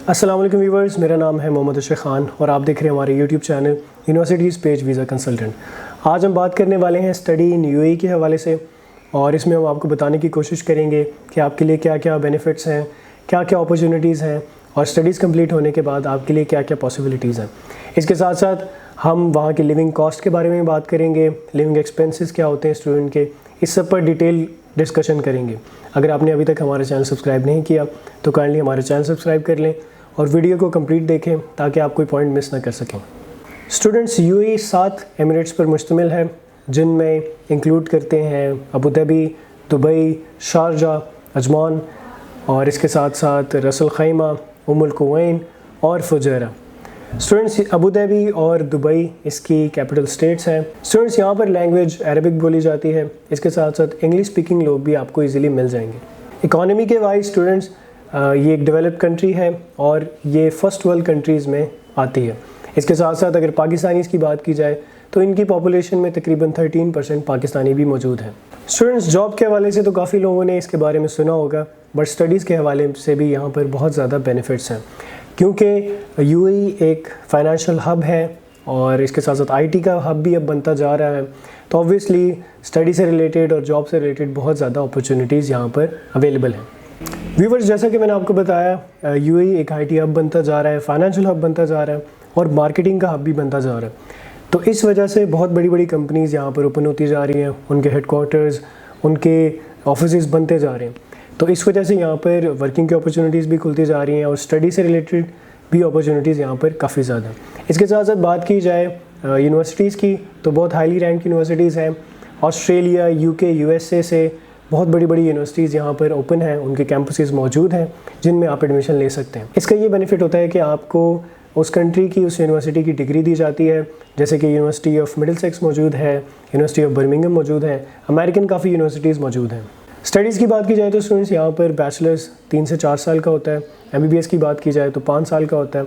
अस्सलाम वालेकुम व्यूवर्स, मेरा नाम है मोहम्मद अशरफ खान और आप देख रहे हैं हमारे YouTube channel universities page visa consultant. आज हम बात करने वाले हैं स्टडी इन यूएई के हवाले से और इसमें हम आपको बताने की कोशिश करेंगे कि आपके लिए क्या क्या बेनिफिट्स हैं, क्या क्या अपॉर्चुनिटीज़ हैं और स्टडीज़ कंप्लीट होने के बाद आपके लिए क्या क्या पॉसिबिलिटीज़ हैं। इसके साथ साथ हम वहाँ की लिविंग कॉस्ट के बारे में बात करेंगे, लिविंग एक्सपेंसेस क्या होते हैं स्टूडेंट के, इस सब पर डिटेल डिस्कशन करेंगे। अगर आपने अभी तक हमारा चैनल सब्सक्राइब नहीं किया तो काइंडली हमारे चैनल सब्सक्राइब कर लें और वीडियो को कंप्लीट देखें ताकि आप कोई पॉइंट मिस ना कर सकें। स्टूडेंट्स, यूएई 7 एमिरेट्स पर मुश्तमिल है जिनमें इंक्लूड करते हैं Abu Dhabi, Dubai, Sharjah, Ajman और इसके साथ साथ रस अल खैमा, उम्मुल कुवैन और फुजैरा। स्टूडेंट्स, अबू धाबी और दुबई इसकी कैपिटल स्टेट्स हैं। स्टूडेंट्स, यहाँ पर लैंग्वेज अरबिक बोली जाती है। इसके साथ साथ इंग्लिश स्पीकिंग लोग भी आपको इजीली मिल जाएंगे। इकॉनमी के वाइज स्टूडेंट्स, ये एक डेवलप्ड कंट्री है और ये फर्स्ट वर्ल्ड कंट्रीज़ में आती है। इसके साथ साथ अगर पाकिस्तानीज़ की बात की जाए तो इनकी पॉपुलेशन में तकरीबन 13% पाकिस्तानी भी मौजूद हैं। स्टूडेंट्स, जॉब के हवाले से तो काफ़ी लोगों ने इसके बारे में सुना होगा, बट स्टडीज़ के हवाले से भी यहाँ पर बहुत ज़्यादा बेनिफिट्स हैं क्योंकि यूएई एक फाइनेंशियल हब है और इसके साथ साथ आईटी का हब भी अब बनता जा रहा है। तो ऑब्वियसली स्टडी से रिलेटेड और जॉब से रिलेटेड बहुत ज़्यादा अपॉर्चुनिटीज़ यहाँ पर अवेलेबल हैं। व्यूवर्स, जैसा कि मैंने आपको बताया, यूएई एक आईटी हब बनता जा रहा है, फाइनेंशियल हब बनता जा रहा है और मार्केटिंग का हब भी बनता जा रहा है। तो इस वजह से बहुत बड़ी बड़ी कंपनीज़ यहाँ पर ओपन होती जा रही हैं, उनके हेडक्वार्टर्स, उनके ऑफिसेस बनते जा रहे हैं। तो इस वजह से यहाँ पर वर्किंग की अपॉर्चुनिटीज़ भी खुलती जा रही हैं और स्टडी से रिलेटेड भी अपॉर्चुनिटीज़ यहाँ पर काफ़ी ज़्यादा। इसके साथ साथ बात की जाए यूनिवर्सिटीज़ की तो बहुत हाईली रैंक यूनिवर्सिटीज़ हैं। ऑस्ट्रेलिया, यूके, यूएसए से बहुत बड़ी बड़ी यूनिवर्सिटीज़ यहाँ पर ओपन हैं, उनके कैंपसेस मौजूद हैं जिनमें आप एडमिशन ले सकते हैं। इसका ये बेनिफिट होता है कि आपको उस कंट्री की, उस यूनिवर्सिटी की डिग्री दी जाती है, जैसे कि यूनिवर्सिटी ऑफ मिडिलसेक्स मौजूद है, यूनिवर्सिटी ऑफ बर्मिंघम मौजूद है, अमेरिकन काफ़ी यूनिवर्सिटीज़ मौजूद हैं। स्टडीज़ की बात की जाए तो स्टूडेंट्स, यहाँ पर बैचलर्स 3 से 4 साल का होता है, एमबीबीएस की बात की जाए तो 5 साल का होता है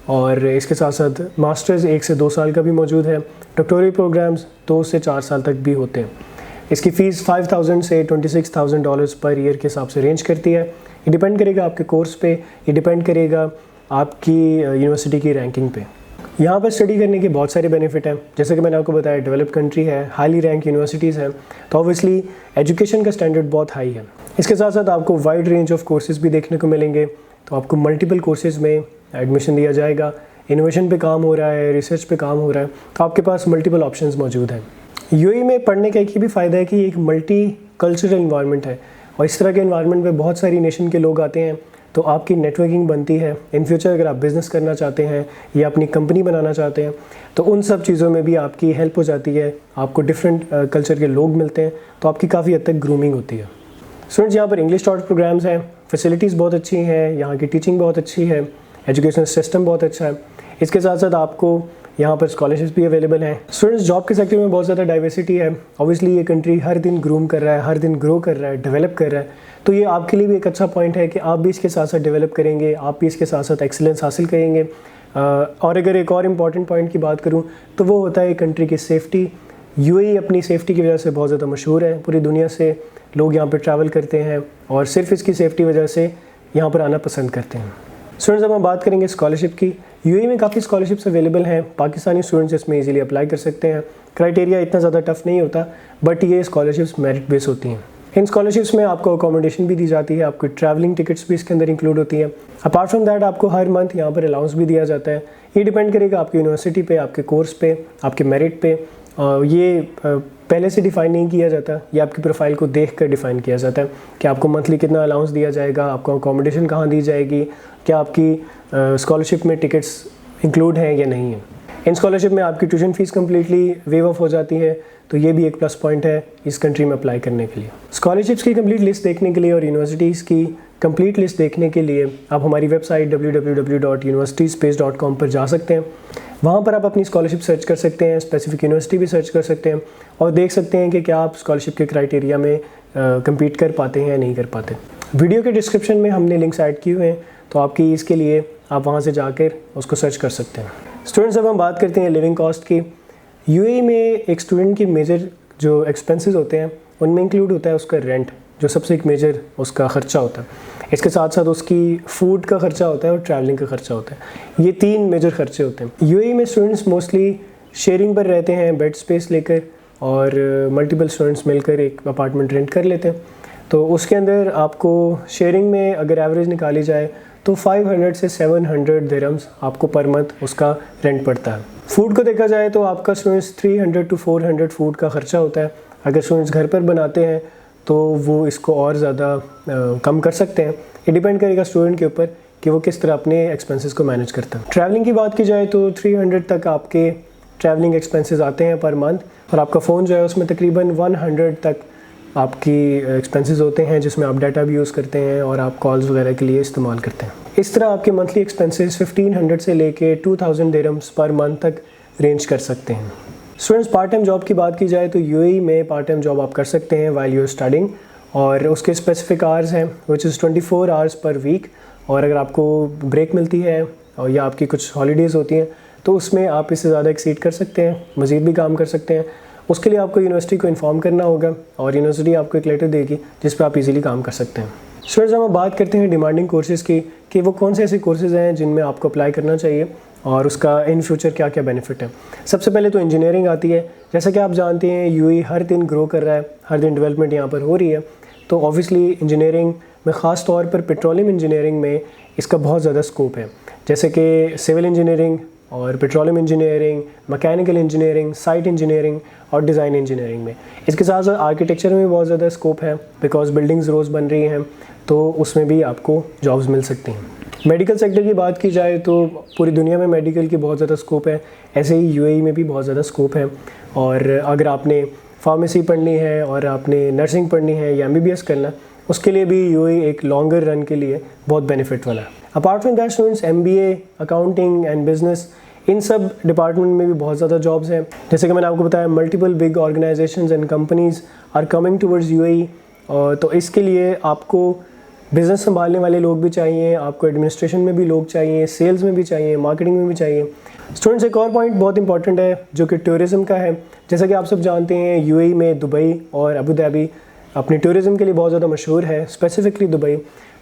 और इसके साथ साथ मास्टर्स 1 से 2 साल का भी मौजूद है। डॉक्टोरल प्रोग्राम्स 2 से 4 साल तक भी होते हैं। इसकी फ़ीस $5,000 से $26,000 पर ईयर के हिसाब से रेंज करती है। ये डिपेंड करेगा आपके कोर्स पे, ये डिपेंड करेगा आपकी यूनिवर्सिटी की रैंकिंग पे। यहाँ पर स्टडी करने के बहुत सारे बेनिफिट हैं। जैसे कि मैंने आपको बताया, डेवलप्ड कंट्री है, हाईली रैंक यूनिवर्सिटीज़ हैं, तो ऑब्वियसली एजुकेशन का स्टैंडर्ड बहुत हाई है। इसके साथ साथ आपको वाइड रेंज ऑफ कोर्सेज़ भी देखने को मिलेंगे। तो आपको मल्टीपल कोर्सेज़ में एडमिशन दिया जाएगा। इनोवेशन पे काम हो रहा है, रिसर्च पे काम हो रहा है, तो आपके पास मल्टीपल ऑप्शंस मौजूद हैं। यूएई में पढ़ने का एक ही भी फ़ायदा है कि ये एक मल्टी कल्चरल इन्वायरमेंट है और इस तरह के इन्वायरमेंट में बहुत सारी नेशन के लोग आते हैं, तो आपकी नेटवर्किंग बनती है। इन फ्यूचर अगर आप बिज़नेस करना चाहते हैं या अपनी कंपनी बनाना चाहते हैं तो उन सब चीज़ों में भी आपकी हेल्प हो जाती है। आपको डिफरेंट कल्चर के लोग मिलते हैं, तो आपकी काफ़ी हद तक ग्रूमिंग होती है। स्टूडेंट्स, यहाँ पर इंग्लिश टॉट प्रोग्राम्स हैं, फैसिलिटीज़ बहुत अच्छी हैं, यहाँ की टीचिंग बहुत अच्छी है, एजुकेशन सिस्टम बहुत अच्छा है। इसके साथ साथ आपको यहाँ पर स्कॉलरशिप्स भी अवेलेबल हैं। स्टूडेंट्स, जॉब के सेक्टर में बहुत ज़्यादा डाइवर्सिटी है। ऑब्वियसली ये कंट्री हर दिन ग्रूम कर रहा है, हर दिन ग्रो कर रहा है, डेवलप कर रहा है, तो ये आपके लिए भी एक अच्छा पॉइंट है कि आप भी इसके साथ साथ डेवलप करेंगे, आप भी इसके साथ साथ एक्सीलेंस हासिल करेंगे। और अगर एक और इम्पॉर्टेंट पॉइंट की बात करूँ तो वो होता है कंट्री की सेफ्टी। यूएई अपनी सेफ्टी की वजह से बहुत ज़्यादा मशहूर है। पूरी दुनिया से लोग यहाँ पर ट्रैवल करते हैं और सिर्फ इसकी सेफ्टी वजह से यहाँ पर आना पसंद करते हैं। स्टूडेंट्स, अब हम बात करेंगे स्कॉलरशिप की। यूएई में काफ़ी स्कॉलरशिप्स अवेलेबल हैं, पाकिस्तानी स्टूडेंट्स इसमें इजीली अप्लाई कर सकते हैं। क्राइटेरिया इतना ज़्यादा टफ नहीं होता, बट ये स्कॉलरशिप्स मेरिट बेस होती हैं। इन स्कॉलरशिप्स में आपको अकोमोडेशन भी दी जाती है, आपको ट्रैवलिंग टिकट्स भी इसके अंदर इंक्लूड होती हैं। अपार्ट फ्रॉम दैट आपको हर मंथ यहाँ पर अलाउंस भी दिया जाता है। ये डिपेंड करेगा आपकी यूनिवर्सिटी पे, आपके कोर्स पे, आपके मेरिट पे। ये पहले से डिफ़ाइन नहीं किया जाता, ये आपकी प्रोफाइल को देख कर डिफ़ाइन किया जाता है कि आपको मंथली कितना अलाउंस दिया जाएगा, आपको अकोमोडेशन कहाँ दी जाएगी, क्या आपकी स्कॉलरशिप में टिकट्स इंक्लूड हैं या नहीं है। इन स्कॉलरशिप में आपकी tuition fees completely wave of हो जाती है, तो ये भी एक प्लस पॉइंट है इस कंट्री में अप्लाई करने के लिए। स्कॉलरशिप्स की कंप्लीट लिस्ट देखने के लिए और यूनिवर्सिटीज़ की कंप्लीट लिस्ट देखने के लिए आप हमारी वेबसाइट www.universitiespage.com पर जा सकते हैं। वहाँ पर आप अपनी स्कॉलरशिप सर्च कर सकते हैं, स्पेसिफिक यूनिवर्सिटी भी सर्च कर सकते हैं और देख सकते हैं कि क्या आप स्कॉलरशिप के क्राइटेरिया में कम्पीट कर पाते हैं या नहीं कर पाते। वीडियो के डिस्क्रिप्शन में हमने लिंक्स ऐड किए हुए हैं, तो आपकी इसके लिए आप वहाँ से जाकर उसको सर्च कर सकते हैं। स्टूडेंट्स, अब हम बात करते हैं लिविंग कॉस्ट की। यूएई में एक स्टूडेंट की मेजर जो एक्सपेंसेस होते हैं उनमें इंक्लूड होता है उसका रेंट, जो सबसे एक मेजर उसका ख़र्चा होता है। इसके साथ साथ उसकी फ़ूड का ख़र्चा होता है और ट्रैवलिंग का ख़र्चा होता है। ये 3 मेजर ख़र्चे होते हैं। यूएई में स्टूडेंट्स मोस्टली शेयरिंग पर रहते हैं, बेड स्पेस लेकर, और मल्टीपल स्टूडेंट्स मिलकर एक अपार्टमेंट रेंट कर लेते हैं। तो उसके अंदर आपको शेयरिंग में अगर एवरेज निकाली जाए तो 500 से 700 दिरहम्स आपको पर मंथ उसका रेंट पड़ता है। फ़ूड को देखा जाए तो आपका स्टूडेंट्स 300 टू 400 फ़ूड का ख़र्चा होता है। अगर स्टूडेंट्स घर पर बनाते हैं तो वो इसको और ज़्यादा कम कर सकते हैं। ये डिपेंड करेगा स्टूडेंट के ऊपर कि वो किस तरह अपने एक्सपेंसेस को मैनेज करता है। ट्रैवलिंग की बात की जाए तो 300 तक आपके ट्रैवलिंग एक्सपेंसेस आते हैं पर मंथ, और आपका फ़ोन जो है उसमें तकरीबन 100 तक आपकी एक्सपेंसेस होते हैं, जिसमें आप डाटा भी यूज़ करते हैं और आप कॉल्स वगैरह के लिए इस्तेमाल करते हैं। इस तरह आपके मंथली एक्सपेंसेस 1500 से लेके 2000 दिरहम्स पर मंथ तक रेंज कर सकते हैं। स्टूडेंट्स, पार्ट टाइम जॉब की बात की जाए तो यूएई में पार्ट टाइम जॉब आप कर सकते हैं व्हाइल यू आर स्टडिंग, और उसके स्पेसिफिक आवर्स हैं which is 24 hours per week. और अगर आपको ब्रेक मिलती है और या आपकी कुछ हॉलीडेज़ होती हैं तो उसमें आप इससे ज़्यादा एक्सीड कर सकते हैं, मज़ीद भी काम कर सकते हैं। उसके लिए आपको यूनिवर्सिटी को इन्फॉर्म करना होगा और यूनिवर्सिटी आपको एक लेटर देगी जिस पर आप इजीली काम कर सकते हैं। स्टूडेंट्स, हम बात करते हैं डिमांडिंग कोर्सेज़ की कि वो कौन से ऐसे कोर्सेज़ हैं जिनमें आपको अप्लाई करना चाहिए और उसका इन फ्यूचर क्या क्या बेनिफिट है। सबसे पहले तो इंजीनियरिंग आती है। जैसा कि आप जानते हैं यूएई हर दिन ग्रो कर रहा है, हर दिन डेवलपमेंट यहाँ पर हो रही है। तो ऑब्वियसली इंजीनियरिंग में ख़ास तौर पर पेट्रोलियम इंजीनियरिंग में इसका बहुत ज़्यादा स्कोप है, जैसे कि सिविल इंजीनियरिंग और petroleum engineering, mechanical engineering, site engineering और डिज़ाइन इंजीनियरिंग में। इसके साथ साथ आर्किटेक्चर में भी बहुत ज़्यादा स्कोप है, बिकॉज बिल्डिंग्स रोज़ बन रही हैं तो उसमें भी आपको जॉब्स मिल सकती हैं। मेडिकल सेक्टर की बात की जाए तो पूरी दुनिया में मेडिकल की बहुत ज़्यादा स्कोप है, ऐसे ही यूएई में भी बहुत ज़्यादा स्कोप है। और अगर आपने फार्मेसी पढ़नी है और आपने नर्सिंग पढ़नी है या एमबीबीएस करना है, उसके लिए भी यूएई एक लॉन्गर रन के लिए बहुत बेनिफिट वाला है। Apart from that students, MBA, accounting and business, इन सब डिपार्टमेंट में भी बहुत ज़्यादा जॉब्स हैं। जैसे कि मैंने आपको बताया, multiple big organisations and companies are coming towards UAE. तो इसके लिए आपको बिज़नेस संभालने वाले लोग भी चाहिए, आपको एडमिनिस्ट्रेशन में भी लोग चाहिए, सेल्स में भी चाहिए, मार्केटिंग में भी चाहिए। स्टूडेंट्स, एक और पॉइंट बहुत इंपॉर्टेंट है जो कि टूरिज़म का है। जैसा कि आप सब जानते हैं, यूएई में दुबई और अबू धाबी अपनी टूरिज़म के लिए बहुत ज़्यादा मशहूर है, स्पेसिफिकली दुबई।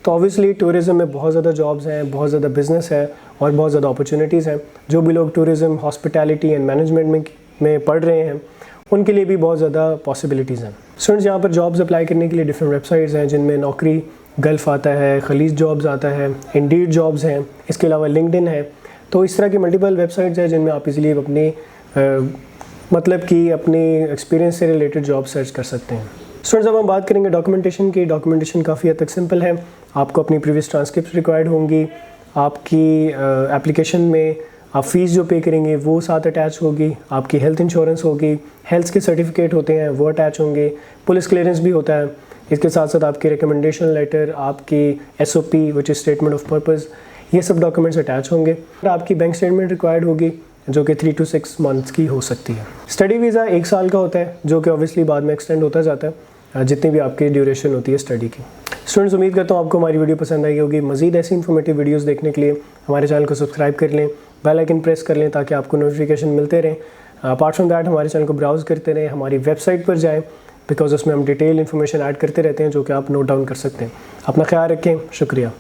तो ऑब्वियसली टूरिज़म में बहुत ज़्यादा जॉब्स हैं, बहुत ज़्यादा बिज़नेस है और बहुत ज़्यादा अपॉर्चुनिटीज़ हैं। जो भी लोग टूरिज़म, हॉस्पिटैलिटी एंड मैनेजमेंट में पढ़ रहे हैं उनके लिए भी बहुत ज़्यादा पॉसिबिलिटीज़ हैं। स्टूडेंट्स, यहाँ पर जॉब्स अप्लाई करने के लिए डिफरेंट वेबसाइट्स हैं, जिनमें नौकरी गल्फ़ आता है, खलीज जॉब्स आता है, इंडीड जॉब्स हैं, इसके अलावा लिंक्डइन है। तो इस तरह की मल्टीपल वेबसाइट्स हैं जिनमें आप इजीली अपनी मतलब कि अपनी एक्सपीरियंस से रिलेटेड जॉब सर्च कर सकते हैं। स्टूडेंट्स, अब हम बात करेंगे डॉक्यूमेंटेशन की। डॉक्यूमेंटेशन काफ़ी हद तक सिंपल है। आपको अपनी प्रीवियस ट्रांसक्रिप्ट रिक्वायर्ड होंगी, आपकी एप्लीकेशन में आप फ़ीस जो पे करेंगे वो साथ अटैच होगी, आपकी हेल्थ इंश्योरेंस होगी, हेल्थ के सर्टिफिकेट होते हैं वो अटैच होंगे, पुलिस क्लियरेंस भी होता है। इसके साथ साथ आपकी रिकमेंडेशन लेटर, आपकी SOP which is statement of purpose, ये सब डॉक्यूमेंट्स अटैच होंगे। और आपकी बैंक स्टेटमेंट रिक्वायर्ड होगी जो कि 3 to 6 मंथ्स की हो सकती है। स्टडी वीज़ा 1 साल का होता है जो कि ऑब्वियसली बाद में एक्सटेंड होता जाता है जितनी भी आपकी ड्यूरेशन होती है स्टडी की। स्टूडेंट्स, उम्मीद करता हूँ आपको हमारी वीडियो पसंद आई होगी। मज़ीद ऐसी इन्फॉर्मेटिव वीडियोस देखने के लिए हमारे चैनल को सब्सक्राइब कर लें, बेल आइकन प्रेस कर लें ताकि आपको नोटिफिकेशन मिलते रहें। अपार्ट फ्रॉम दैट, हमारे चैनल को ब्राउज़ करते रहें, हमारी वेबसाइट पर जाएँ, बिकॉज उसमें हम डिटेल इन्फॉर्मेशन ऐड करते रहते हैं जो कि आप नोट डाउन कर सकते हैं। अपना ख्याल रखें। शुक्रिया।